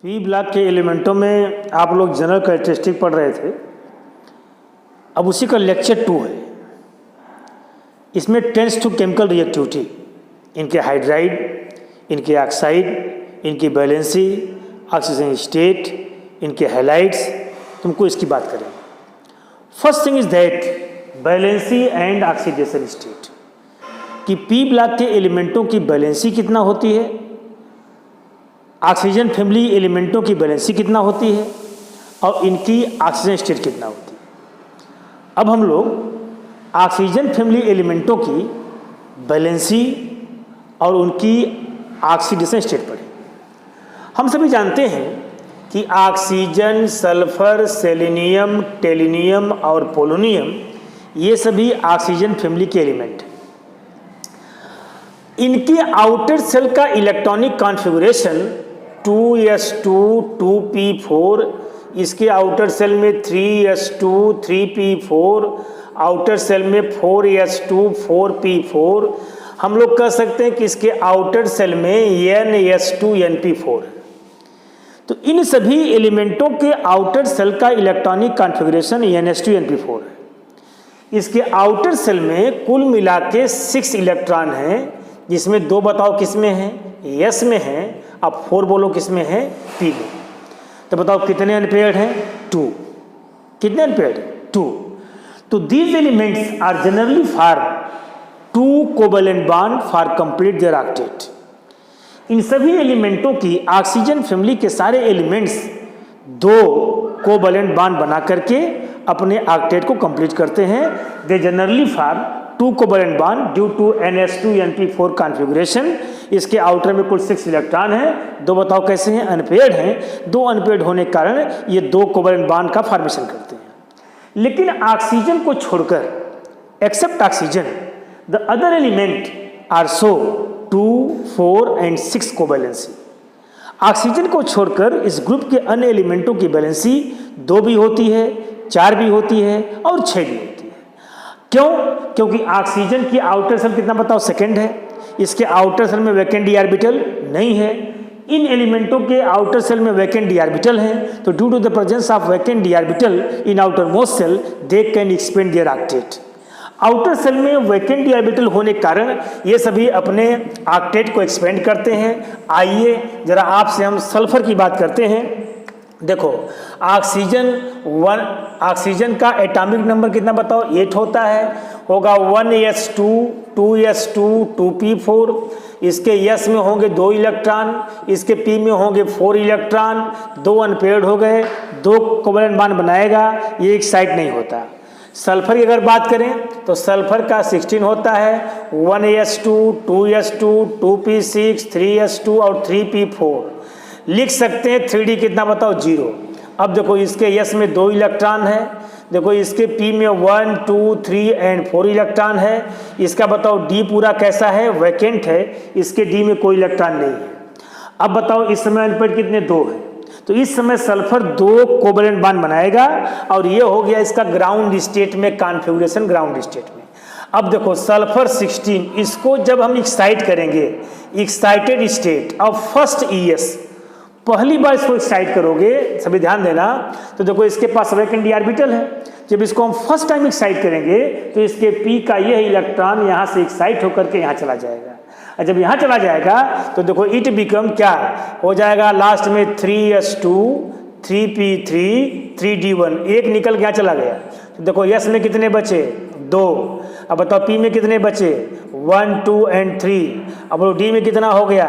P block के एलिमेंटों में आप लोग जनरल कैरेक्टरिस्टिक पढ़ रहे थे। अब उसी का लेक्चर 2 है। इसमें टेंस टू केमिकल रिएक्टिविटी, इनके हाइड्राइड, इनके ऑक्साइड, इनकी बैलेंसी, ऑक्सीजन स्टेट, इनके हैलाइड्स, तुमको इसकी बात करेंगे। First thing is that valency and oxidation state, कि पी ब्लॉक के एलिमेंटों की बैलेंसी कितना होती है, ऑक्सीजन फैमिली एलिमेंटों की बैलेंसी कितना होती है और इनकी ऑक्सीजन स्टेट कितना होती है। अब हम लोग ऑक्सीजन फैमिली एलिमेंटों की बैलेंसी और उनकी ऑक्सीडेशन स्टेट पढ़ें। हम सभी जानते हैं कि ऑक्सीजन, सल्फर, सेलेनियम, टेलिनियम और पोलोनियम ये सभी ऑक्सीजन फैमिली के एलिमेंट हैं। इनके आउटर सेल का इलेक्ट्रॉनिक कॉन्फ़िगरेशन 2s2 2p4, इसके आउटर सेल में 3s2 3p4, आउटर सेल में 4s2 4p4। हम लोग कह सकते हैं कि इसके आउटर सेल में ns2 np4। तो इन सभी एलिमेंटों के आउटर सेल का इलेक्ट्रॉनिक कॉन्फ़िगरेशन ns2 np4 है। इसके आउटर सेल में कुल मिला के 6 इलेक्ट्रॉन हैं, जिसमें 2 बताओ किस में है, s में है। अब 4 बोलो किस में है, p में। तो बताओ कितने अनपेयर्ड हैं, 2। कितने अनपेयर्ड, 2। तो these elements are generally for 2 covalent bond for complete their octet. इन सभी एलिमेंटों की ऑक्सीजन फैमिली के सारे एलिमेंट्स 2 कोवैलेंट बॉन्ड बना करके अपने ऑक्टेट को कंप्लीट करते हैं। They generally for 2 covalent bond due to ns2 np4 configuration. इसके आउटर में कुल 6 इलेक्ट्रॉन हैं। 2 बताओ कैसे हैं, अनपेयर्ड हैं। 2 अनपेयर्ड होने के कारण ये 2 कोवैलेंट बॉन्ड का फॉर्मेशन करते हैं। लेकिन ऑक्सीजन को छोड़कर, except oxygen, the other element are show 2, 4 and 6 covalency. Oxygen को छोड़कर इस ग्रुप के अन्य एलिमेंटों की बैलेंसी 2 भी होती है, 4 भी होती है और 6 भी होती है। क्यों? क्योंकि ऑक्सीजन की आउटर सेल कितना बताओ, सेकंड है। इसके आउटर सेल में वैकेंट डी ऑर्बिटल नहीं है। इन एलिमेंटों के आउटर सेल में वैकेंट डी ऑर्बिटल है। तो due to the presence of vacant d orbital in outermost shell they can expand their octet. Outer shell में वैकेंट डी ऑर्बिटल होने के कारण ये सभी अपने ऑक्टेट को एक्सपेंड करते हैं। आइए जरा आपसे हम सल्फर की बात करते हैं। देखो ऑक्सीजन का एटॉमिक नंबर कितना बताओ, 8 होता है। होगा 1s2 2s2 2p4। इसके s में होंगे 2 इलेक्ट्रॉन, इसके p में होंगे 4 इलेक्ट्रॉन। 2 अनपेयर्ड हो गए, 2 कोवैलेंट बॉन्ड बनाएगा, ये एक्साइट नहीं होता। सल्फर की अगर बात करें तो सल्फर का 16 होता है। 1s2 2s2 2p6 3s2 और 3p4। लिख सकते हैं 3d कितना बताओ, 0। अब देखो इसके s में 2 इलेक्ट्रॉन है। देखो इसके p में 1 2 3 एंड 4 इलेक्ट्रॉन है। इसका बताओ d पूरा कैसा है, वैकेंट है। इसके d में कोई इलेक्ट्रॉन नहीं है। अब बताओ इस समय अनपेयर्ड कितने, 2 है। तो इस समय सल्फर 2 कोवैलेंट बॉन्ड बनाएगा और ये हो गया इसका ग्राउंड स्टेट में कॉन्फ़िगरेशन, ग्राउंड स्टेट में। अब देखो सल्फर 16, इसको जब हम एक्साइट करेंगे, excited state of first ES, पहली बार इसको एक्साइट करोगे, सभी ध्यान देना। तो देखो इसके पास वैकेंट डी ऑर्बिटल है। जब इसको हम फर्स्ट टाइम एक्साइट करेंगे तो इसके p का यह इलेक्ट्रॉन यहाँ से एक्साइट होकर के यहाँ चला जाएगा। और जब यहाँ चला जाएगा तो देखो इट बिकम क्या हो जाएगा, लास्ट में 3s2 3p3 3d1, एक निकल के यहाँ चला गया। तो देखो s में कितने बचे, 2। अब बताओ p में कितने बचे, 1 2 एंड 3। अब d में कितना हो गया,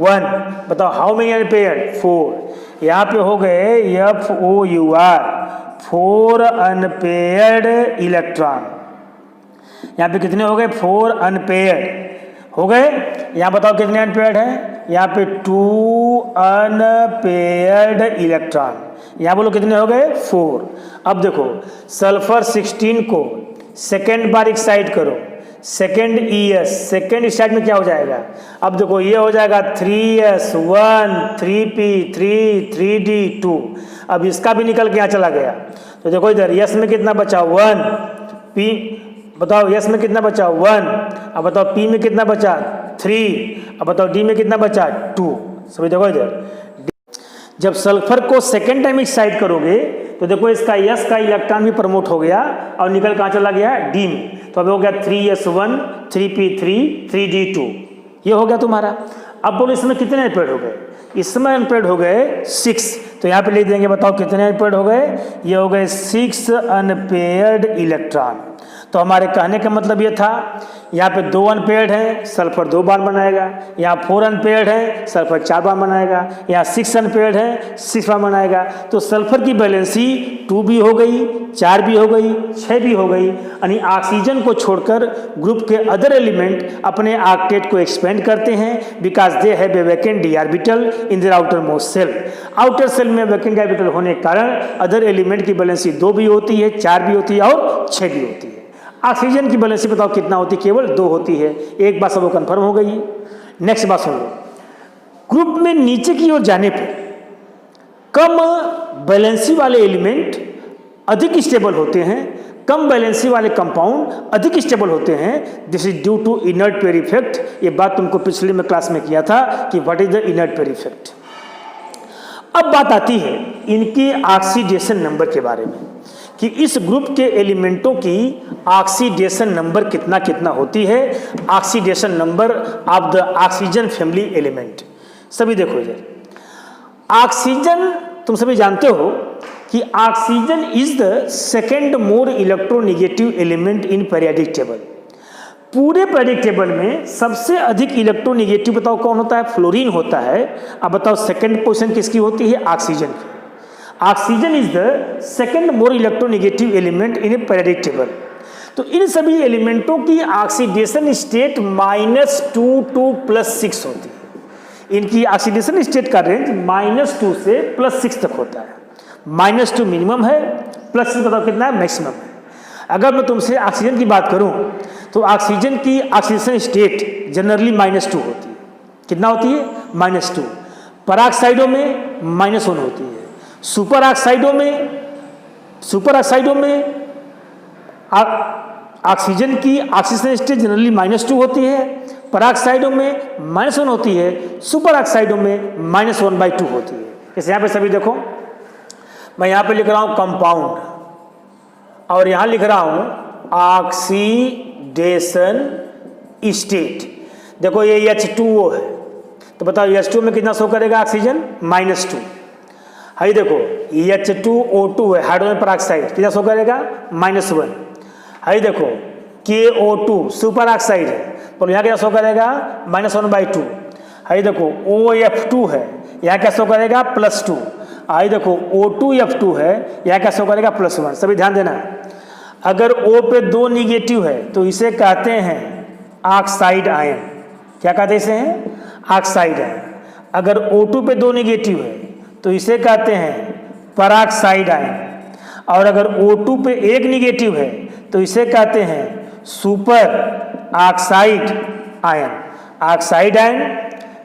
1। बताओ हाउ मेनी अनपेयर्ड, 4। यहाँ पे हो गए FOUR, 4 अनपेयर्ड इलेक्ट्रॉन। यहाँ पे कितने हो गए, 4 अनपेयर्ड हो गए। यहाँ बताओ कितने अनपेयर्ड हैं, यहाँ पे 2 अनपेयर्ड इलेक्ट्रॉन। यहाँ बोलो कितने हो गए, 4। अब देखो सल्फर 16 को सेकेंड बार एक्साइट करो, सेकेंड ES, सेकेंड एक्साइट में क्या हो जाएगा। अब देखो ये हो जाएगा 3s1 3p3 3d2। अब इसका भी निकल के यहाँ चला गया। तो देखो इधर s में कितना बचा, 1। p बताओ s में कितना बचा, 1। अब बताओ p में कितना बचा, 3। अब बताओ d में कितना बचा, 2। सभी देखो इधर। जब सल्फर को सेकेंड टाइम एक्साइट करोगे तो देखो इसका S का इलेक्ट्रॉन भी प्रमोट हो गया और निकल कहाँ चला गया, D में। तो अब हो गया 3s1 3p3 3d2, ये हो गया तुम्हारा। अब बोलो इसमें कितने अनपेयर्ड हो गए, इसमें अनपेयर्ड हो गए 6, तो यहाँ पे लिख देंगे, बताओ कितने अनपेयर्ड हो गए, ये हो गए 6 अनपेयर्ड इलेक्ट्रॉन। तो हमारे कहने का मतलब ये था, यहाँ पे 2 अनपेयर्ड हैं, सल्फर 2 बार बनाएगा, यहाँ 4 अनपेयर्ड है, सल्फर 4 बार बनाएगा, यहाँ 6 अनपेयर्ड है, 6 बार बनाएगा। तो सल्फर की वैलेंसी 2 भी हो गई, 4 भी हो गई, 6 भी हो गई, यानी ऑक्सीजन को छोड़कर ग्रुप के अदर एलिमेंट अपने ऑक्टेट को एक्सपेंड करते हैं, because they have a vacant d orbital in their outermost shell. Outer shell में वैकेंट डी ऑर्बिटल होने के कारण अदर एलिमेंट की वैलेंसी 2 भी होती है, 4 भी होती है और 6 भी होती है। ऑक्सीजन की वैलेंसी बताओ कितना होती है, केवल 2 होती है। एक बात सब वो कंफर्म हो गई। नेक्स्ट बात सुन लो, ग्रुप में नीचे की ओर जाने पर कम वैलेंसी वाले एलिमेंट अधिक स्टेबल होते हैं, कम वैलेंसी वाले कंपाउंड अधिक स्टेबल होते हैं। This is due to inert pair effect. ये बात तुमको पिछले में क्लास में किया था कि what is the inert pair effect. अब बात आती है इनके ऑक्सीडेशन नंबर के बारे में कि इस ग्रुप के एलिमेंटों की ऑक्सीडेशन नंबर कितना कितना होती है। Oxidation number of the oxygen family element. सभी देखो इधर, ऑक्सीजन तुम सभी जानते हो कि oxygen is the second more electronegative element in periodic table. पूरे पीरियोडिक टेबल में सबसे अधिक इलेक्ट्रोनेगेटिव बताओ कौन होता है, फ्लोरीन होता है। अब बताओ सेकेंड पोजीशन किसकी होती है, ऑक्सीजन की। Oxygen is the second more electronegative element in A periodic table. तो इन सभी एलिमेंटों की ऑक्सीडेशन स्टेट -2 to +6 होती है। इनकी ऑक्सीडेशन स्टेट का रेंज -2 से +6 तक होता है। -2 मिनिमम है, +6 बताओ कितना है, मैक्सिमम है। अगर मैं तुमसे ऑक्सीजन की बात करूं तो ऑक्सीजन की ऑक्सीडेशन स्टेट जनरली -2 होती है। कितना होती है, -2। पेरोक्साइडों में -1 होती है। सुपर ऑक्साइडों में ऑक्सीजन की ऑक्सीजन स्टेट जनरली -2 होती है, पेरोक्साइडों में -1 होती है, सुपर ऑक्साइडों में -1/2 होती है। जैसे यहाँ पे सभी देखो, मैं यहाँ पे लिख रहा हूँ कंपाउंड और यहाँ लिख रहा हूँ ऑक्सीडेशन स्टेट। देखो ये H2O है, तो बताओ H2O में कितना शो करेगा ऑक्सीजन, -2। हाई देखो H2O2 है, हाइड्रोजन पेरोक्साइड, कितना शो करेगा, -1। हाई देखो KO2 सुपर ऑक्साइड है, तो यहाँ क्या शो करेगा, -1/2। हाई देखो OF2 है, यहाँ क्या शो करेगा, +2। आई देखो O2F2 है, यहाँ क्या शो करेगा, +1। सभी ध्यान देना, अगर O पे 2 निगेटिव है तो इसे कहते हैं ऑक्साइड आयन। क्या कहते हैं, ऑक्साइड आयन। अगर O2 पे 2 निगेटिव है तो इसे कहते हैं पेरोक्साइड आयन। और अगर O2 पे 1 निगेटिव है तो इसे कहते हैं super oxide ion. Oxide ion,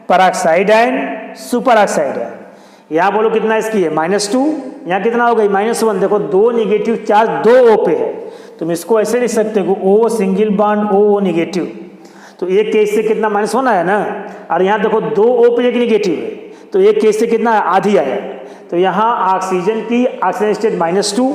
peroxide ion, super oxide ion. यहाँ बोलो कितना इसकी है, -2। यहाँ कितना हो गई, -1। देखो 2 निगेटिव चार्ज 2 O पे है, तुम इसको ऐसे लिख सकते हो O single bond O negative, तो एक केस से कितना -1 आया ना। और यहाँ देखो 2 O पे 1 निगेटिव है, तो एक केस से कितना आधी आया। तो यहाँ ऑक्सीजन की ऑक्सीजन स्टेट -2,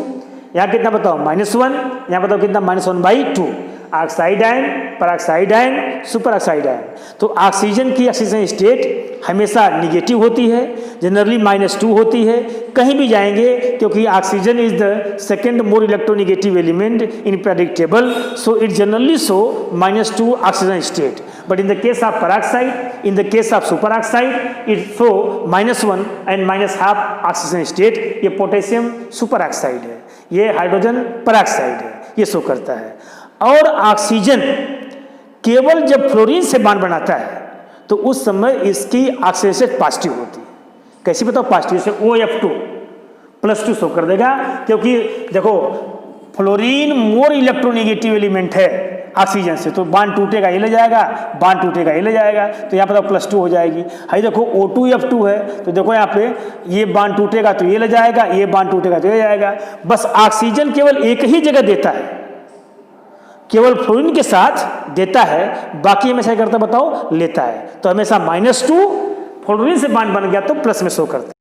यहाँ कितना बताओ, -1, यहाँ बताओ कितना, -1/2। Oxide ion, peroxide ion, super oxide ion. तो ऑक्सीजन की ऑक्सीजन स्टेट हमेशा निगेटिव होती है, जनरली -2 होती है। कहीं भी जाएंगे क्योंकि oxygen is the second more electronegative element in periodic table, so it generally show -2 oxygen state. But in the case of peroxide, in the case of super oxide, it show -1 and -1/2 oxygen state. ये potassium super oxide है, ये hydrogen peroxide है, ये show करता है। और oxygen केवल जब फ्लोरीन से बॉन्ड बनाता है तो उस समय इसकी ऑक्सीडेशन पॉजिटिव होती है। कैसी बताओ, पॉजिटिव से OF2 +2 शो कर देगा, क्योंकि देखो फ्लोरीन मोर इलेक्ट्रोनेगेटिव एलिमेंट है ऑक्सीजन से, तो बॉन्ड टूटेगा ये ले जाएगा, बॉन्ड टूटेगा ये ले जाएगा, तो यहाँ पर +2 हो जाएगी। हाई देखो O2F2 है, तो देखो यहाँ पे ये बॉन्ड टूटेगा तो ये ले जाएगा, ये बॉन्ड टूटेगा तो ये जाएगा। बस ऑक्सीजन केवल एक ही जगह देता है, केवल फ्लोरीन के साथ देता है, बाकी हमेशा करता बताओ, लेता है। तो हमेशा -2 फ्लोरीन से बॉन्ड बन गया तो प्लस में शो करता है।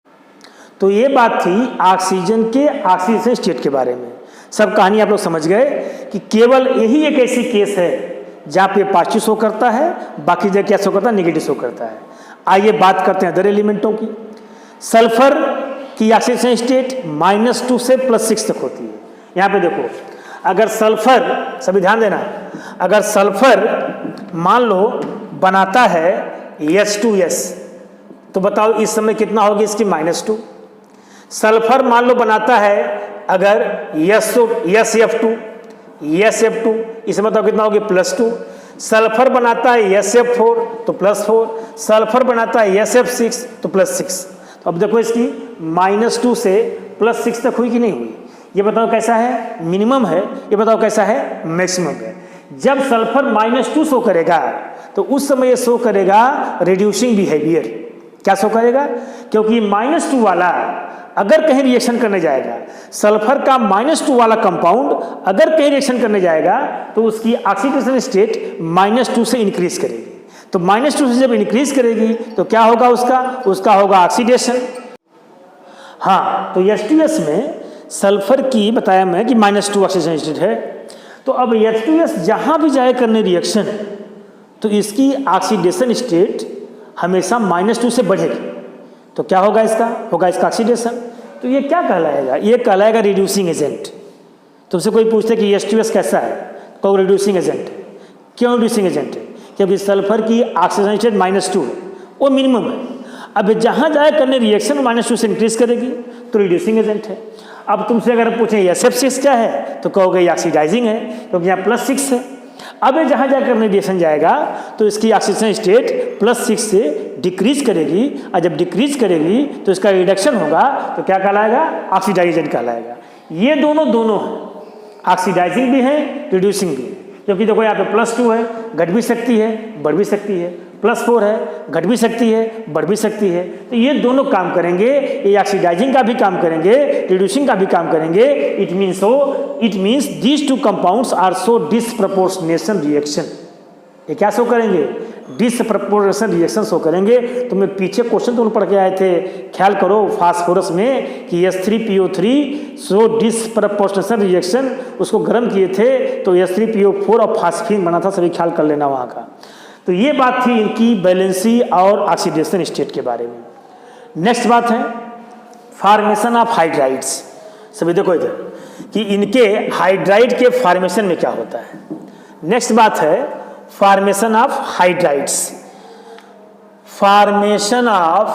तो ये बात थी ऑक्सीजन के ऑक्सीडेशन स्टेट के बारे में। सब कहानी आप लोग समझ गए कि केवल यही एक ऐसी केस है जहाँ पे पॉजिटिव शो करता है, बाकी जगह क्या शो करता है, नेगेटिव शो करता है। आइए बात करते हैं अदर एलिमेंटों की। सल्फर की ऑक्सीडेशन स्टेट -2 से +6 तक होती है। यहाँ पे देखो, अगर सल्फर, सभी ध्यान देना, अगर सल्फर मान लो बनाता है H2S, तो बताओ इस समय कितना होगी इसकी -2। सल्फर मान लो बनाता है अगर SF2, इसमें बताओ कितना होगी +2। सल्फर बनाता है SF4 तो +4, सल्फर बनाता है SF6 तो +6। तो अब देखो इसकी -2 से +6 तक हुई कि नहीं हुई, ये बताओ कैसा है, मिनिमम है, ये बताओ कैसा है, मैक्सिमम है। जब सल्फर -2 शो करेगा तो उस समय ये शो करेगा रिड्यूसिंग बिहेवियर। क्या शो करेगा, क्योंकि -2 वाला अगर कहीं रिएक्शन करने जाएगा, सल्फर का -2 वाला कंपाउंड अगर कहीं रिएक्शन करने जाएगा तो उसकी ऑक्सीडेशन स्टेट -2 से इंक्रीज करेगी। तो -2 से जब इंक्रीज करेगी तो क्या होगा, उसका होगा ऑक्सीडेशन। हाँ, तो H2S में सल्फर की बताया मैं कि -2 ऑक्सीडेशन स्टेट है। तो अब H2S जहां भी जाए करने रिएक्शन, तो इसकी ऑक्सीडेशन स्टेट हमेशा -2 से बढ़ेगी। तो क्या होगा इसका, इसका ऑक्सीडेशन। तो ये क्या कहलाएगा, ये कहलाएगा रिड्यूसिंग एजेंट। तुमसे कोई पूछते कि H2S कैसा है, तो रिड्यूसिंग एजेंट है। क्यों रिड्यूसिंग एजेंट है, क्योंकि सल्फर की ऑक्सीडेशन स्टेट -2 है, वो मिनिमम है। अब जहां जाए करने रिएक्शन -2 से इंक्रीज करेगी तो रिड्यूसिंग एजेंट है। अब तुमसे अगर पूछें SF6 क्या है, तो कहोगे ये ऑक्सीडाइजिंग है, क्योंकि यहाँ +6 है। अब ये जहाँ जाकर रिएक्शन जाएगा तो इसकी ऑक्सीडेशन स्टेट +6 से डिक्रीज करेगी, और जब डिक्रीज करेगी तो इसका रिडक्शन होगा, तो क्या कहलाएगा, ऑक्सीडाइजेंट कहलाएगा। ये दोनों हैं, ऑक्सीडाइजिंग भी है, रिड्यूसिंग भी है। क्योंकि देखो यहाँ पे +2 है, घट भी सकती है, बढ़ भी सकती है, +4 है, घट भी सकती है, बढ़ भी सकती है। तो ये दोनों काम करेंगे, ये ऑक्सीडाइजिंग का भी काम करेंगे, रिड्यूसिंग का भी काम करेंगे। It means these two compounds are show disproportionation reaction. ये क्या शो करेंगे, डिसप्रपोर्शनेशन रिएक्शन शो करेंगे। तो मैं पीछे क्वेश्चन तो पढ़ के आए थे, ख्याल करो फास्फोरस में कि H3PO3 शो डिसप्रपोर्शनेशन रिएक्शन, उसको गर्म किए थे तो H3PO4 और फास्फीन बना था, सभी ख्याल कर लेना वहाँ का। तो ये बात थी इनकी बैलेंसी और ऑक्सीडेशन स्टेट के बारे में। नेक्स्ट बात है फॉर्मेशन ऑफ हाइड्राइड्स। सभी देखो इधर कि इनके हाइड्राइड के फॉर्मेशन में क्या होता है। नेक्स्ट बात है formation of hydrides. Formation of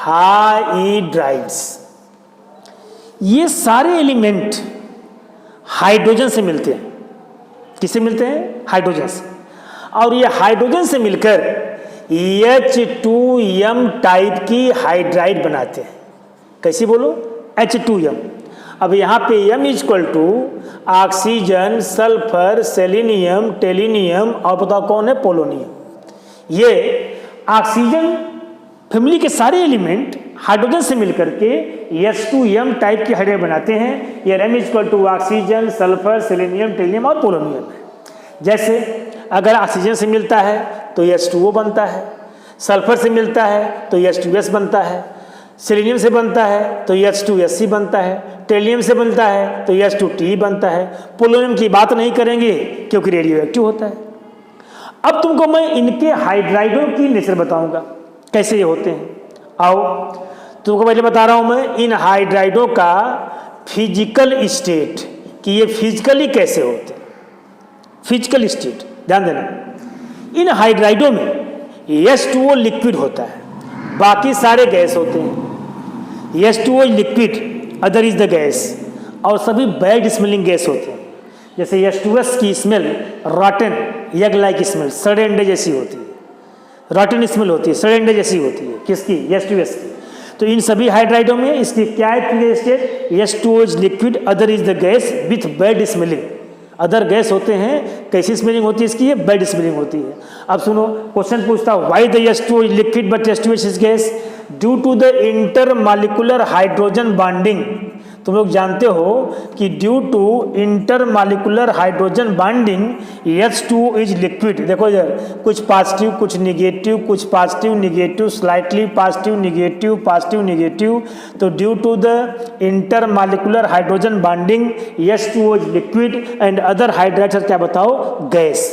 hydrides, ये सारे एलिमेंट हाइड्रोजन से मिलते हैं। किससे मिलते हैं, हाइड्रोजन से। और ये हाइड्रोजन से मिलकर H2M टाइप की हाइड्राइड बनाते हैं। कैसी बोलो, H2M। अब यहाँ पे M = ऑक्सीजन, सल्फर, सेलेनियम, टेलिनियम और बताओ कौन है, पोलोनियम। ये ऑक्सीजन फैमिली के सारे एलिमेंट हाइड्रोजन से मिलकर के H2M टाइप की हाइड्राइड बनाते हैं। ये M = ऑक्सीजन, सल्फर, सेलेनियम, टेलिनियम और पोलोनियम है। जैसे अगर ऑक्सीजन से मिलता है तो H2O बनता है, सल्फर से मिलता है तो H2S बनता है, सेलेनियम से बनता है तो H2SC बनता है, टेलिनियम से बनता है तो H2Te बनता है। पोलोनियम की बात नहीं करेंगे क्योंकि रेडियो एक्टिव होता है। अब तुमको मैं इनके हाइड्राइडों की नेचर बताऊंगा, कैसे ये होते हैं। आओ तुमको पहले बता रहा हूं मैं इन हाइड्राइडों का फिजिकल स्टेट, कि ये फिजिकली कैसे होते हैं। फिजिकल स्टेट ध्यान देना, इन हाइड्राइडों में H2O लिक्विड होता है, बाकी सारे गैस होते हैं। H2O liquid, other is the gas, और सभी बैड स्मेलिंग गैस होते हैं। जैसे H2S की स्मेल रॉटन, यग लाइक स्मेल, सड़े अंडे जैसी होती है। रॉटन स्मेल होती है, सड़े अंडे जैसी होती है, किसकी, H2S की। तो इन सभी हाइड्राइडों में इसकी क्या है state, H2O is liquid, other is the gas with bad smelling. Other gas होते हैं, कैसी स्मेलिंग होती है इसकी, ये बैड स्मेलिंग होती है। अब सुनो क्वेश्चन पूछता हूँ, why the H2O is liquid but H2S is gas, due to the intermolecular hydrogen bonding. तुम लोग जानते हो कि due to intermolecular hydrogen bonding H2O is liquid. देखो इधर कुछ पॉजिटिव कुछ निगेटिव, कुछ positive negative, slightly positive negative, positive negative. तो due to the intermolecular hydrogen bonding H2O is liquid and other hydrides क्या बताओ गैस।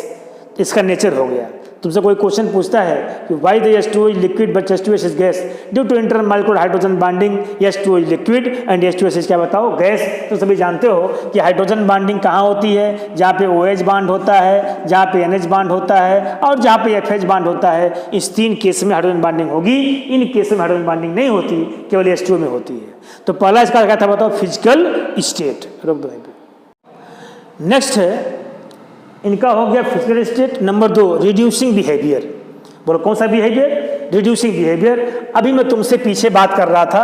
इसका नेचर हो गया। तुमसे कोई क्वेश्चन पूछता है कि why the H2O is liquid but H2S is gas, due to intermolecular hydrogen bonding H2O is liquid and H2S is क्या बताओ गैस। तो सभी जानते हो कि हाइड्रोजन बॉन्डिंग कहाँ होती है, जहाँ पे OH बॉन्ड होता है, जहाँ पे NH बॉन्ड होता है और जहाँ पे FH बॉन्ड होता है। इस 3 केस में हाइड्रोजन बॉन्डिंग होगी, इन केस में हाइड्रोजन बॉन्डिंग नहीं होती, केवल H2O में होती है। तो पहला इसका क्या था बताओ, फिजिकल स्टेट। रोक दो। नेक्स्ट है इनका हो गया physical state. Number 2 reducing behaviour. बोलो कौन सा बिहेवियर, रिड्यूसिंग बिहेवियर। अभी मैं तुमसे पीछे बात कर रहा था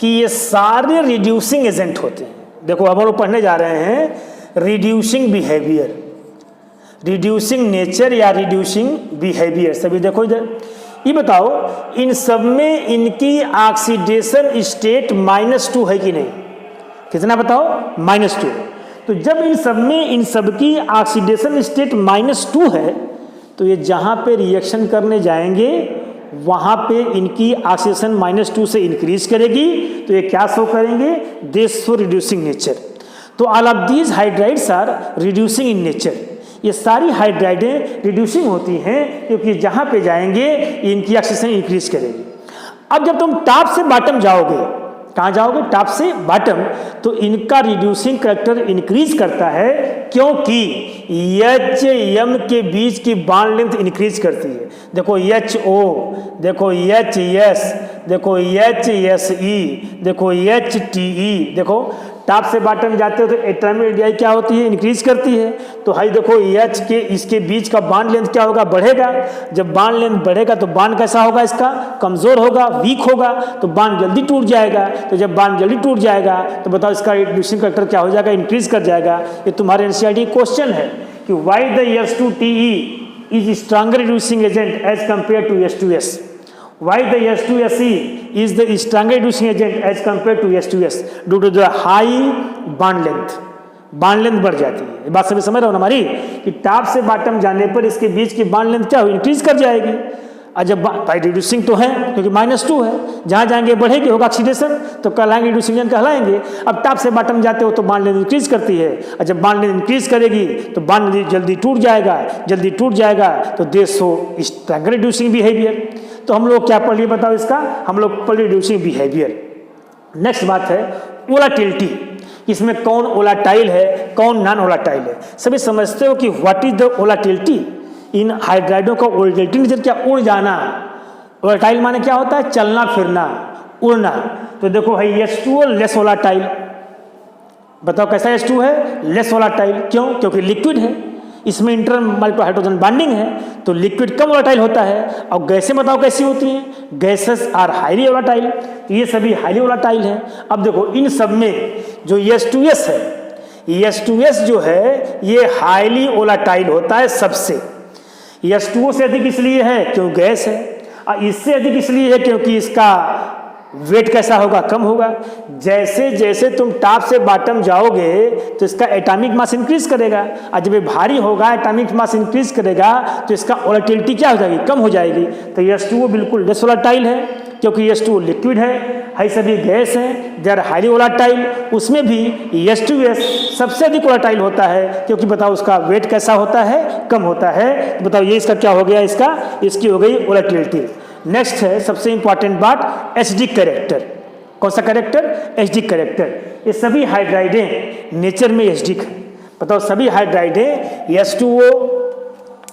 कि ये सारे रिड्यूसिंग एजेंट होते हैं। देखो अब हम लोग पढ़ने जा रहे हैं रिड्यूसिंग बिहेवियर, रिड्यूसिंग नेचर या रिड्यूसिंग बिहेवियर। सभी देखो इधर, ये बताओ इन सब में इनकी ऑक्सीडेशन स्टेट -2 है कि नहीं, कितना बताओ -2। तो जब इन सब में इन सब की ऑक्सीडेशन स्टेट -2 है तो ये जहाँ पे रिएक्शन करने जाएंगे वहाँ पे इनकी ऑक्सीडेशन -2 से इंक्रीज करेगी। तो ये क्या शो करेंगे, दे शो रिड्यूसिंग नेचर। तो all of these hydrides are reducing in nature. ये सारी हाइड्राइडें रिड्यूसिंग होती हैं क्योंकि जहाँ पे जाएंगे इनकी ऑक्सीडेशन इंक्रीज करेगी। अब जब तुम टॉप से बॉटम जाओगे, कहाँ जाओगे, टॉप से बॉटम, तो इनका रिड्यूसिंग करैक्टर इंक्रीज करता है क्योंकि H-M के बीच की बॉन्ड लेंथ इंक्रीज करती है। देखो HO, देखो HS, देखो HSE, देखो HTE। देखो टॉप से बॉटम जाते हो तो एटॉमिक रेडियाई क्या होती है, इंक्रीज करती है। तो हाई देखो H के इसके बीच का बॉन्ड लेंथ क्या होगा, बढ़ेगा। जब बॉन्ड लेंथ बढ़ेगा तो बॉन्ड कैसा होगा, इसका कमजोर होगा, वीक होगा, तो बॉन्ड जल्दी टूट जाएगा। तो जब बॉन्ड जल्दी टूट जाएगा तो बताओ इसका रिड्यूसिंग फैक्टर क्या हो जाएगा, इंक्रीज कर जाएगा। ये तुम्हारे एनसीईआरटी क्वेश्चन है कि why the H2TE is stronger reducing agent as compare to H2S। Why the H2SE is the stronger reducing agent as compared to H2S due to the high bond length। Bond length बढ़ जाती है। ये बात सभी समझ रहे हो ना हमारी, कि टॉप से बॉटम जाने पर इसके बीच की बॉन्ड लेंथ क्या हो, इंक्रीज कर जाएगी। और जब भाई रिड्यूसिंग तो है क्योंकि -2 है, जहाँ जाएंगे बढ़ेगी, होगा ऑक्सीडेशन, तो कहलाएंगे रिड्यूसिंग एजेंट कहलाएंगे। अब टॉप से बॉटम जाते हो तो बॉन्ड लेंथ इंक्रीज करती है, और जब बॉन्ड लेंथ इंक्रीज करेगी तो बॉन्ड जल्दी टूट जाएगा, जल्दी टूट जाएगा तो दे शो स्ट्रॉन्गर रिड्यूसिंग बिहेवियर। तो हम लोग क्या पढ़ लिए बताओ इसका, हम लोग पढ़ लिए रिड्यूसिंग बिहेवियर। नेक्स्ट बात है वोलाटिलिटी। इसमें कौन वोलाटाइल है, कौन नॉन वोलाटाइल है। सभी समझते हो कि व्हाट इज द वोलाटिलिटी इन हाइड्राइडों का। वोलाटिलिटी नेचर क्या, उड़ जाना। वोलाटाइल माने क्या होता है, चलना फिरना, उड़ना। तो देखो भाई H2O लेस वोलाटाइल। बताओ कैसा H2 है, लेस वोलाटाइल। क्यों, क्योंकि लिक्विड है, इसमें इंटरमॉलिक्यूलर हाइड्रोजन बॉन्डिंग है, तो लिक्विड कम वोलाटाइल होता है। और गैसें बताओ कैसी होती हैं, गैसेस आर हाईली वोलाटाइल। तो ये सभी हाईली वोलाटाइल हैं। अब देखो इन सब में जो H2S है, H2S जो है ये हाईली वोलाटाइल होता है सबसे। H2O से अधिक इसलिए है क्यों गैस है, और इससे अधिक इसलिए है क्योंकि इसका वेट कैसा होगा, कम होगा। जैसे जैसे तुम टॉप से बॉटम जाओगे तो इसका एटॉमिक मास इंक्रीज करेगा, और जब ये भारी होगा एटॉमिक मास इंक्रीज करेगा तो इसका वोलेटिलिटी क्या हो जाएगी, कम हो जाएगी। तो H2O बिल्कुल लेस वोलेटाइल है क्योंकि H2O लिक्विड है सभी गैस हैं, दे आर हाईली वोलेटाइल। उसमें भी H2S सबसे अधिक वोलेटाइल होता है क्योंकि बताओ उसका वेट कैसा होता है, कम होता है। तो बताओ ये इसका क्या हो गया, इसकी हो गई वोलेटिलिटी। नेक्स्ट है सबसे इंपॉर्टेंट बात, एसिडिक कैरेक्टर। कौन सा कैरेक्टर, एसिडिक कैरेक्टर। ये सभी हाइड्राइडें नेचर में एसिडिक है। बताओ सभी हाइड्राइडें H2O,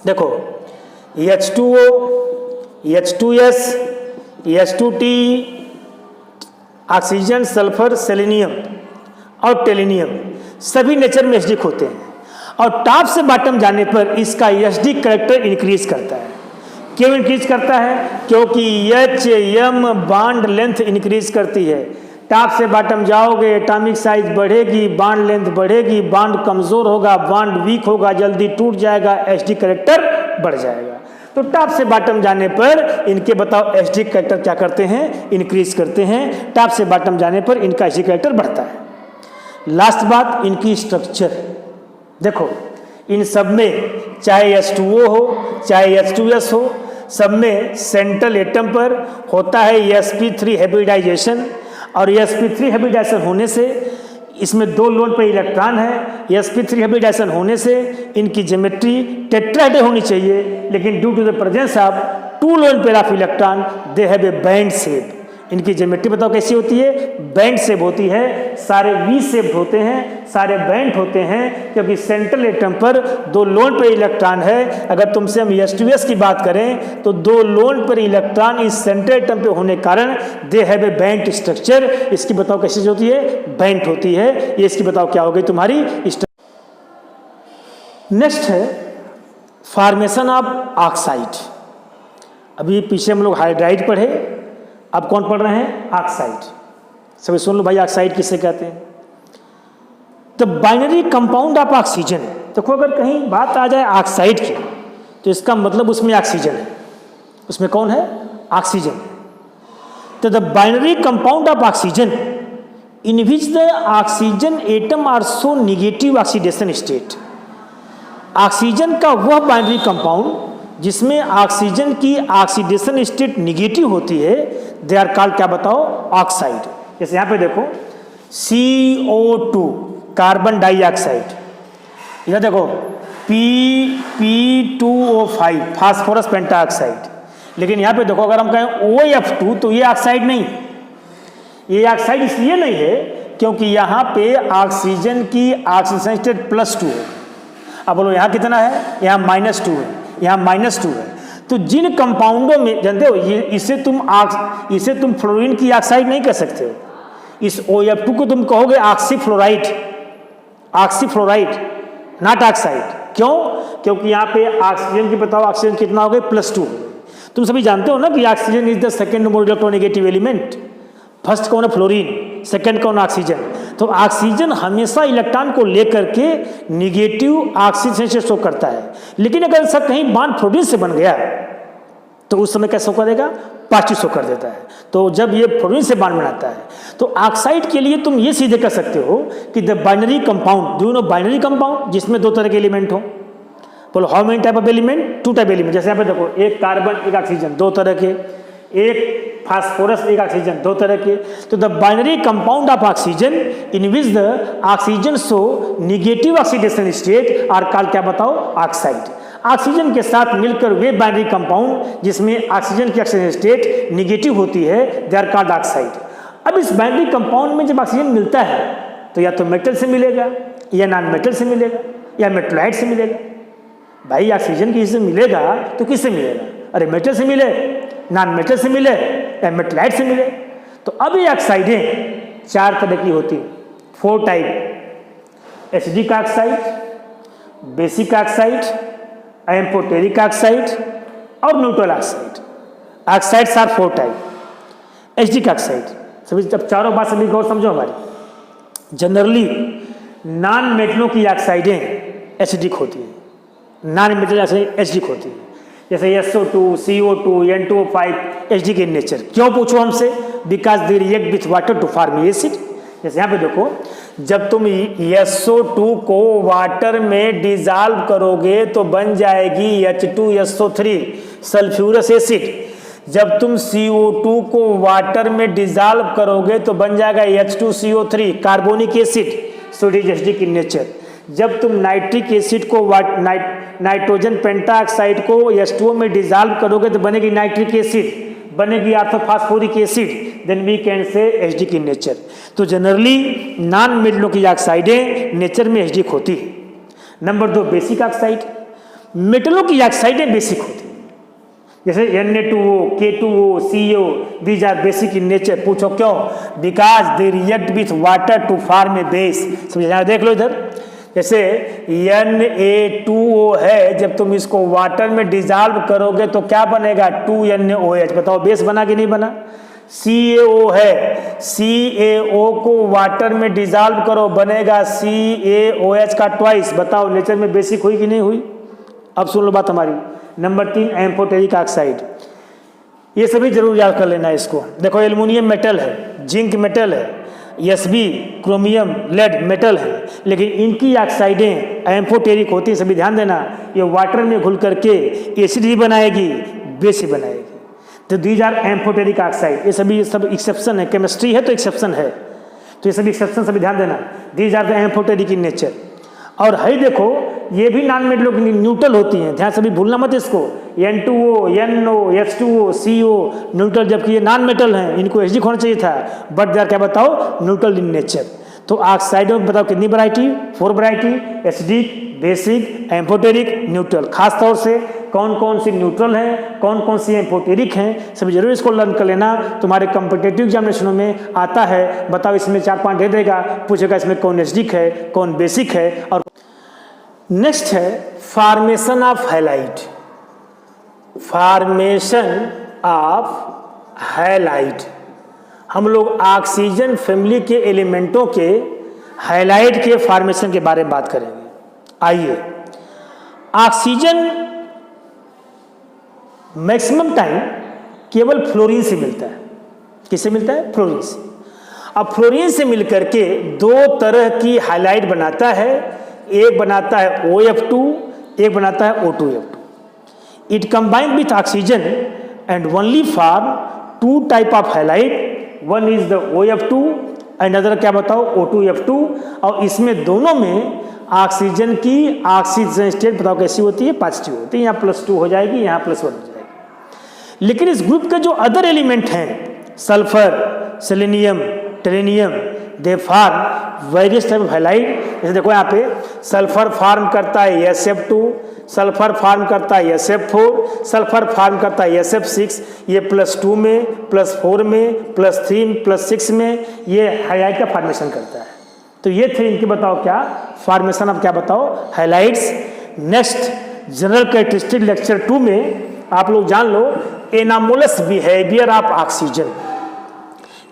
देखो H2O, H2S, H2T, oxygen, sulphur, selenium और टेलिनियम सभी नेचर में एसिडिक होते हैं। और टॉप से बॉटम जाने पर इसका एसिडिक कैरेक्टर इंक्रीज करता है। क्यों इंक्रीज करता है, क्योंकि H-M बॉन्ड लेंथ इंक्रीज करती है। टॉप से बॉटम जाओगे एटॉमिक साइज बढ़ेगी, बॉन्ड लेंथ बढ़ेगी, बॉन्ड कमजोर होगा, बॉन्ड वीक होगा, जल्दी टूट जाएगा, एसिडिक कैरेक्टर बढ़ जाएगा। तो टॉप से बॉटम जाने पर इनके बताओ एसिडिक कैरेक्टर क्या करते हैं, इंक्रीज करते हैं। टॉप से बॉटम जाने पर इनका एसिडिक कैरेक्टर बढ़ता है। लास्ट बात इनकी स्ट्रक्चर। देखो इन सब में चाहे H2O हो चाहे H2S हो, सब में सेंट्रल एटम पर होता है sp3 हाइब्रिडाइजेशन, और sp3 हाइब्रिडाइजेशन होने से इसमें 2 लोन पर इलेक्ट्रॉन है। sp3 हाइब्रिडाइजेशन होने से इनकी ज्योमेट्री टेट्राहेड्रल होनी चाहिए, लेकिन due to the presence of 2 lone pair of electron they have a bent shape. इनकी ज्योमेट्री बताओ कैसी होती है? बैंड शेप होती है। सारे वी शेप होते हैं, सारे बैंड होते हैं, क्योंकि सेंट्रल एटम पर 2 लोन पर इलेक्ट्रॉन है। अगर तुमसे हम H2S की बात करें तो 2 लोन पर इलेक्ट्रॉन इस सेंट्रल एटम पे होने कारण दे हैव ए बैंड स्ट्रक्चर। इसकी बताओ कैसी होती है? बैंड होती है। ये इसकी बताओ क्या हो गई तुम्हारी? नेक्स्ट है फॉर्मेशन ऑफ ऑक्साइड। अभी पीछे हम लोग हाइड्राइड पढ़े, अब कौन पढ़ रहे हैं? ऑक्साइड। सभी सुन लो भाई, ऑक्साइड किसे कहते हैं? The binary compound of oxygen. देखो अगर कहीं बात आ जाए ऑक्साइड की तो इसका मतलब उसमें ऑक्सीजन है। उसमें कौन है? ऑक्सीजन। तो the binary compound of oxygen in which the oxygen atom are show negative oxidation state. Oxygen का वह बाइनरी कंपाउंड जिसमें ऑक्सीजन की ऑक्सीडेशन स्टेट निगेटिव होती है, दे आर कॉल्ड, क्या बताओ? ऑक्साइड। जैसे यहाँ पे देखो CO2 कार्बन डाइऑक्साइड, इधर देखो P2O5 फास्फोरस पेंटाऑक्साइड। लेकिन यहाँ पे देखो अगर हम कहें OF2 तो ये ऑक्साइड नहीं। ये ऑक्साइड इसलिए नहीं है क्योंकि यहाँ पे ऑक्सीजन की ऑक्सीजन स्टेट +2 है। अब बोलो यहाँ कितना है? यहाँ -2 है, यहाँ -2 है। तो जिन कंपाउंडों में जानते हो ये इसे तुम फ्लोरीन की ऑक्साइड नहीं कह सकते हो। इस OF2 को तुम कहोगे ऑक्सीफ्लोराइड, ऑक्सीफ्लोराइड नॉट ऑक्साइड। क्यों? क्योंकि यहाँ पे ऑक्सीजन की बताओ ऑक्सीजन कितना हो गए? +2। तुम सभी जानते हो ना कि oxygen is the second most electronegative element. First कौन है? फ्लोरीन। सेकेंड कौन? ऑक्सीजन। तो ऑक्सीजन हमेशा इलेक्ट्रॉन को लेकर के निगेटिव ऑक्सीजन से शो करता है। लेकिन अगर ऐसा कहीं बॉन्ड फ्लोरीन से बन गया तो उस समय क्या शो करेगा? पॉजिटिव शो कर देता है। तो जब ये फ्लोरीन से बॉन्ड बनाता है तो ऑक्साइड के लिए तुम ये सीधे कर सकते हो कि the binary compound, do you no binary compound, जिसमें 2 तरह के एलिमेंट हो। बोलो how many type of element? 2 type element. जैसे यहाँ पे देखो एक कार्बन एक ऑक्सीजन 2 तरह के, एक फास्फोरस एक ऑक्सीजन 2 तरह के। तो the binary compound of oxygen in which the oxygen show negative oxidation state are called, क्या बताओ? ऑक्साइड। ऑक्सीजन के साथ मिलकर वे बाइनरी कंपाउंड जिसमें ऑक्सीजन की ऑक्सीजन स्टेट निगेटिव होती है, दे आर कॉल्ड ऑक्साइड। अब इस बाइनरी कंपाउंड में जब ऑक्सीजन मिलता है तो या तो मेटल से मिलेगा या नॉन मेटल से मिलेगा या मेटलाइट से मिलेगा। भाई ऑक्सीजन किसी से मिलेगा तो किससे मिलेगा? अरे मेटल से मिले, नॉन मेटल से मिले या मेटलाइट से मिले। तो अब ये ऑक्साइडें 4 तरह की होती हैं, 4 type. Acidic oxide, basic oxide, amphoteric oxide और neutral oxide. Oxides are 4 type. Acidic oxide, सभी जब चारों बात सभी गौर समझो हमारी। जनरली नॉन मेटलों की ऑक्साइडें एसिडिक होती हैं, नॉन मेटल ऑक्साइड एसिडिक होती है। जैसे SO2, CO2, N2O5 acidic in nature. क्यों पूछो हमसे? Because they react with water to form acid. जैसे यहाँ पे देखो जब तुम SO2 को वाटर में डिजॉल्व करोगे तो बन जाएगी H2SO3 सल्फ्यूरस एसिड। जब तुम CO2 को वाटर में डिजॉल्व करोगे तो बन जाएगा H2CO3 carbonic acid, so it is acidic in nature. जब तुम नाइट्रिक एसिड को नाइट्रोजन पेंटाऑक्साइड को H2O में डिजॉल्व करोगे तो बनेगी नाइट्रिक एसिड, बनेगी orthophosphoric acid, then we can say acidic in nature. तो जनरली नॉन मेटलों की ऑक्साइडें नेचर में एसिडिक होती है। Number 2 basic oxide. मेटलों की ऑक्साइडें बेसिक होती है, जैसे Na2O, K2O, CO, these are basic in nature. पूछो क्यों? Because they react with water to form a base. समझ देख लो इधर, जैसे Na2O है, जब तुम इसको वाटर में डिजॉल्व करोगे तो क्या बनेगा? 2NaOH। बताओ बेस बना कि नहीं बना? CaO है, CaO को वाटर में डिजॉल्व करो बनेगा CaOH का ट्वाइस। बताओ नेचर में बेसिक हुई कि नहीं हुई? अब सुन लो बात हमारी। Number 3 amphoteric oxide. ये सभी जरूर याद कर लेना है इसको। देखो एल्युमिनियम मेटल है, जिंक मेटल है, Sb क्रोमियम लेड मेटल है, लेकिन इनकी ऑक्साइडें एम्फोटेरिक होती हैं, सभी ध्यान देना। ये वाटर में घुल करके एसिड ही बनाएगी, बेस ही बनाएगी। तो दीज आर एम्फोटेरिक ऑक्साइड। ये सभी सब एक्सेप्शन है, केमिस्ट्री है तो एक्सेप्शन है, तो ये सभी एक्सेप्शन सभी ध्यान देना। These are the amphoteric in nature. और है देखो ये भी नॉन मेटल न्यूट्रल होती हैं, ध्यान सभी भूलना मत इसको। N2O, NO, H2O, CO neutral, जबकि ये नॉन मेटल हैं, इनको एसिडिक होना चाहिए था, बट दे आर क्या बताओ न्यूट्रल इन नेचर। तो ऑक्साइडों में बताओ कितनी variety? 4 variety, acidic, basic, amphoteric, neutral. खास तौर से कौन कौन सी न्यूट्रल हैं, कौन कौन सी एम्फोटेरिक हैं, सभी जरूर इसको लर्न कर लेना। तुम्हारे कॉम्पिटिटिव एग्जामिनेशनों में आता है, बताओ इसमें 4-5 दे देगा, पूछेगा इसमें कौन एसिडिक है, कौन बेसिक है। और नेक्स्ट है formation of halide. Formation of halide, हम लोग ऑक्सीजन फैमिली के एलिमेंटों के हैलाइड के फॉर्मेशन के बारे में बात करेंगे। आइए, ऑक्सीजन मैक्सिमम टाइम केवल फ्लोरीन से मिलता है। किससे मिलता है? फ्लोरीन से। अब फ्लोरीन से मिलकर के 2 तरह की हैलाइड बनाता है, एक बनाता है OF2, एक बनाता है O2F2। It combine with oxygen and only form 2 type of halide, one is the OF2 and other क्या बताओ O2F2। और इसमें दोनों में ऑक्सीजन की ऑक्सीजन स्टेट बताओ कैसी होती है? पॉजिटिव होती है। यहाँ +2 हो जाएगी, यहाँ +1 हो जाएगी। लेकिन इस ग्रुप के जो अदर एलिमेंट हैं, sulphur, selenium, tellurium, they form various type of halide. जैसे देखो यहाँ पे सल्फर फॉर्म करता है SF2, सल्फर फॉर्म करता है SF4, सल्फर फॉर्म करता है SF6। ये +2 में, +4 में, +3, +6 में ये हैलाइड का फॉर्मेशन करता है। तो ये थे इनके बताओ क्या फॉर्मेशन ऑफ क्या बताओ halides. Next general characteristic lecture 2 में आप लोग जान लो anomalous behaviour of oxygen.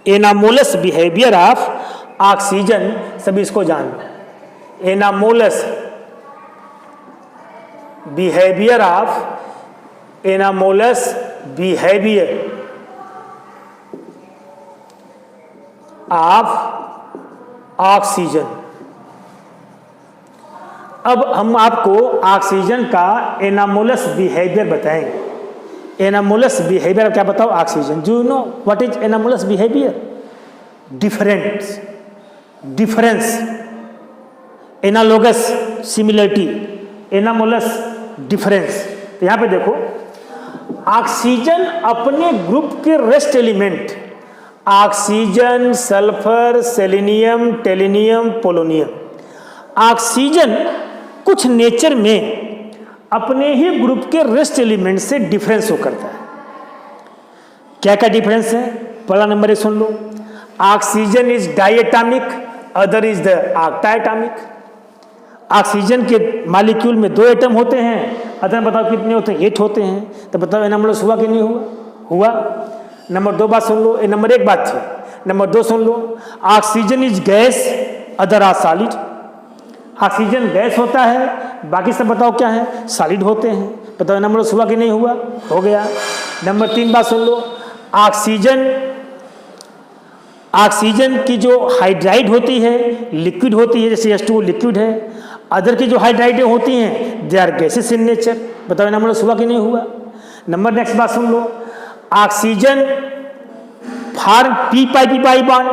Anomalous behaviour of oxygen, सभी इसको जान लो। Anomalous behaviour of, anomalous behaviour of oxygen. अब हम आपको ऑक्सीजन का एनामोलस बिहेवियर बताएंगे। एनामोलस बिहेवियर क्या बताओ oxygen. Do you know what is anomalous behaviour? Difference, difference, analogous similarity, anomalous difference. तो यहां पे देखो ऑक्सीजन अपने ग्रुप के rest element oxygen, sulphur, selenium, tellurium, polonium, oxygen कुछ नेचर में अपने ही ग्रुप के रेस्ट एलिमेंट से डिफरेंस हो करता है। क्या क्या डिफरेंस है? पहला नंबर ये सुन लो, oxygen is diatomic, other is the octaatomic. Oxygen के मॉलिक्यूल में 2 एटम होते हैं, अदर बताओ कितने होते हैं? 8 होते हैं। तो बताओ एनामोलस हुआ कि नहीं हुआ? हुआ। नंबर 2 बात सुन लो, नंबर 1 बात थी। नंबर 2 सुन लो, oxygen is gas, other are solid. Oxygen gas होता है, बाकी सब बताओ क्या है? सॉलिड होते हैं। बताओ एनामोलस हुआ कि नहीं हुआ? हो गया। नंबर 3 बात सुन लो, ऑक्सीजन की जो हाइड्राइड होती है लिक्विड होती है, जैसे H2O लिक्विड है। अदर की जो हाइड्राइडें होती हैं they are gases in nature. बताओ एनामोलस हुआ कि नहीं हुआ? नंबर नेक्स्ट बात सुन लो, oxygen form p-pi bond.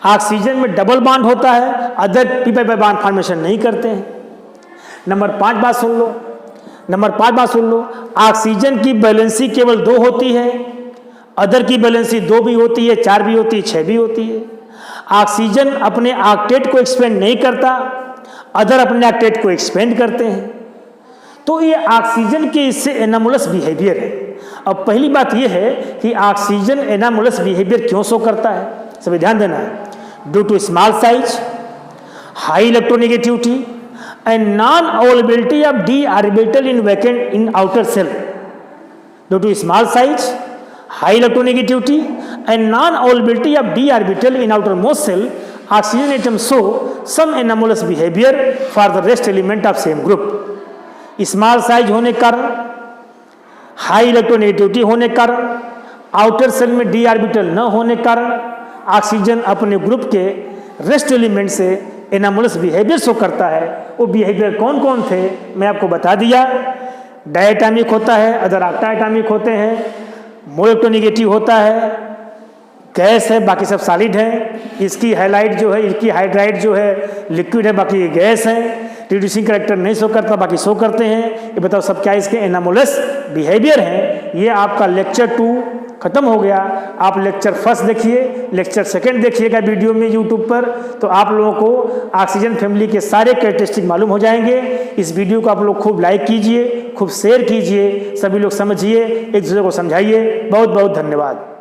Oxygen में डबल बॉन्ड होता है, अदर p-pi बॉन्ड फॉर्मेशन नहीं करते हैं। नंबर 5 बात सुन लो, नंबर 5 बात सुन लो, ऑक्सीजन की वैलेंसी केवल 2 होती है, अदर की वैलेंसी 2 भी होती है, 4 भी होती है, 6 भी होती है। ऑक्सीजन अपने ऑक्टेट को एक्सपेंड नहीं करता, अदर अपने ऑक्टेट को एक्सपेंड करते हैं। तो ये ऑक्सीजन के इससे एनामोलस बिहेवियर है। अब पहली बात ये है कि ऑक्सीजन एनामोलस बिहेवियर क्यों शो करता है, सभी ध्यान देना है। Due to small size, high electronegativity and non availability of d orbital in vacant in outer shell. Due to small size, high electronegativity and non-availability of d orbital in outermost cell, oxygen atoms show some anomalous behavior for the rest element of same group. Small size होने के कारण, high electronegativity होने के कारण, outer shell में D orbital न होने के कारण ऑक्सीजन अपने ग्रुप के रेस्ट एलिमेंट से एनामोलस बिहेवियर शो करता है। वो बिहेवियर कौन कौन थे मैं आपको बता दिया। डायटोमिक होता है, अदर ऑक्टाइटोमिक होते हैं, मोइक्रोनेगेटिव होता है, गैस है, बाकी सब सॉलिड है। इसकी हाइलाइट जो है, इसकी हाइड्राइड जो है लिक्विड है, बाकी ये गैस है। रिड्यूसिंग करेक्टर नहीं शो करता, बाकी शो करते हैं। ये बताओ सब क्या इसके एनामोलस बिहेवियर है। ये आपका लेक्चर 2 खत्म हो गया। आप लेक्चर 1 देखिए, लेक्चर 2 देखिएगा वीडियो में यूट्यूब पर, तो आप लोगों को ऑक्सीजन फैमिली के सारे कैरेक्टरिस्टिक मालूम हो जाएंगे। इस वीडियो को आप लोग खूब लाइक कीजिए, खूब शेयर कीजिए, सभी लोग समझिए, एक दूसरे को समझाइए। बहुत बहुत धन्यवाद।